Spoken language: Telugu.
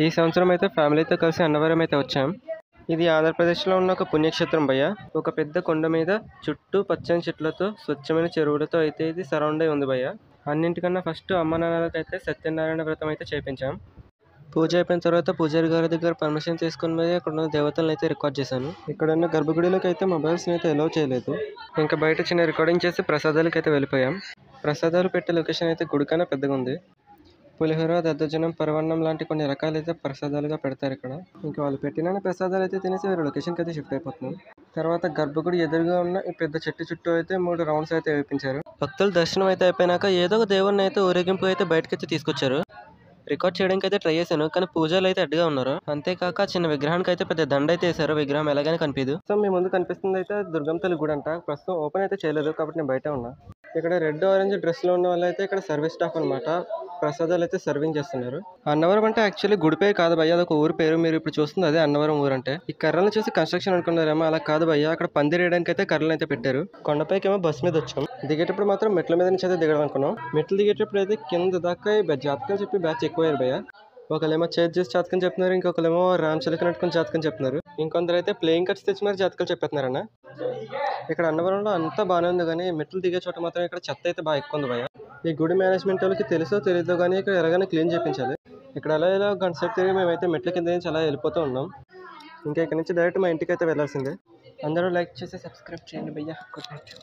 ఈ సంవత్సరం అయితే ఫ్యామిలీతో కలిసి అన్నవరం అయితే వచ్చాం. ఇది ఆంధ్రప్రదేశ్లో ఉన్న ఒక పుణ్యక్షేత్రం భయ్య. ఒక పెద్ద కొండ మీద చుట్టూ పచ్చని చెట్లతో స్వచ్ఛమైన చెరువులతో అయితే ఇది సరౌండ్ అయి ఉంది భయ్య. అన్నింటికన్నా ఫస్ట్ అమ్మ నాన్నలకి అయితే సత్యనారాయణ వ్రతం అయితే చేయించాం. పూజ అయిపోయిన తర్వాత పూజారి గారి దగ్గర పర్మిషన్ తీసుకుని మరి అక్కడ ఉన్న దేవతలను అయితే రికార్డ్ చేశాను. ఇక్కడ ఉన్న గర్భగుడిలోకి అయితే మొబైల్స్ని అయితే అలౌ చేయలేదు. ఇంకా బయట చిన్న రికార్డింగ్ చేసి ప్రసాదాలకి అయితే వెళ్ళిపోయాం. ప్రసాదాలు పెట్టే లొకేషన్ అయితే గుడి కన్నా పెద్దగా ఉంది. పులిహోర, దద్దోజనం, పరవన్నం లాంటి కొన్ని రకాలైతే ప్రసాదాలుగా పెడతారు ఇక్కడ. ఇంకా వాళ్ళు పెట్టిన ప్రసాదాలు అయితే తినేసి వేరే లొకేషన్కి అయితే షిఫ్ట్ అయిపోతున్నాం. తర్వాత గర్భగుడి ఎదురుగా ఉన్న ఈ పెద్ద చెట్టు చుట్టూ అయితే 3 రౌండ్స్ అయితే వేయించారు. భక్తుల దర్శనం అయితే అయిపోయినాక ఏదో ఒక దేవుడిని అయితే ఊరేగింపు అయితే బయటకైతే తీసుకొచ్చారు. రికార్డ్ చేయడానికి అయితే ట్రై చేశాను, కానీ పూజలు అయితే అడ్డుగా ఉన్నారు. అంతేకాక చిన్న విగ్రహానికి అయితే పెద్ద దండ అయితే వేశారు. విగ్రహం ఎలాగైనా కనిపించదు. సో మీ ముందు కనిపిస్తుంది అయితే దుర్గం తల్లి గుడి అంట. ప్రస్తుతం ఓపెన్ అయితే చేయలేదు కాబట్టి నేను బయట ఉన్నా. ఇక్కడ రెడ్ ఆరెంజ్ డ్రెస్ లో ఉన్న వాళ్ళు అయితే ఇక్కడ సర్వీస్ స్టాఫ్ అనమాట. ప్రసాదాలు అయితే సర్వింగ్ చేస్తున్నారు. అన్నవరం అంటే యాక్చువల్లీ గుడి పేరు కాదు భయ్య, అదొక ఊరు పేరు. మీరు ఇప్పుడు చూస్తుంది అదే అన్నవరం ఊరు అంటే. ఈ కర్రలను చూసి కన్స్ట్రక్షన్ అనుకున్నారేమో, అలా కాదు భయ్య. అక్కడ పందిరి వేయడానికి అయితే కర్రలు అయితే పెట్టారు. కొండపైకి ఏమో బస్ మీద వచ్చాం. దిగేటప్పుడు మాత్రం మెట్ల మీద నుంచి అయితే దిగడం అనుకున్నాం. మెట్లు దిగేటప్పుడు అయితే కింద దాకా జాతకం చెప్పి బ్యాచ్ ఎక్కువయ్యారు భయ్య. ఒకళ్ళేమో చేతి చేసి జాతకం చెప్తున్నారు, ఇంకొకరేమో రామ్ చిలకనట్టుకుని జాతకం చెప్తున్నారు, ఇంకొందరు అయితే ప్లేయింగ్ కార్డ్స్ తెచ్చి మరి జాతకాలు చెప్పేస్తున్నారన్న. ఇక్కడ అన్నవరంలో అంతా బాగానే ఉంది, కానీ మెట్లు దిగే చోట మాత్రం ఇక్కడ చెత్త అయితే బాగా ఎక్కువ ఉంది భయ్య. ఈ గుడి మేనేజ్మెంట్ వాళ్ళకి తెలుసో తెలీదో కానీ ఇక్కడ ఎలాగైనా క్లీన్ చేయించాలి. ఇక్కడ ఎలా గంట సేపు తిరిగి మేమైతే మెట్ల కింద నుంచి అలా వెళ్ళిపోతూ ఉన్నాం. ఇంకా ఇక్కడ నుంచి డైరెక్ట్ మా ఇంటికి అయితే వెళ్ళాల్సిందే. అందరూ లైక్ చేసి సబ్స్క్రైబ్ చేయండి భయ్య. Good night.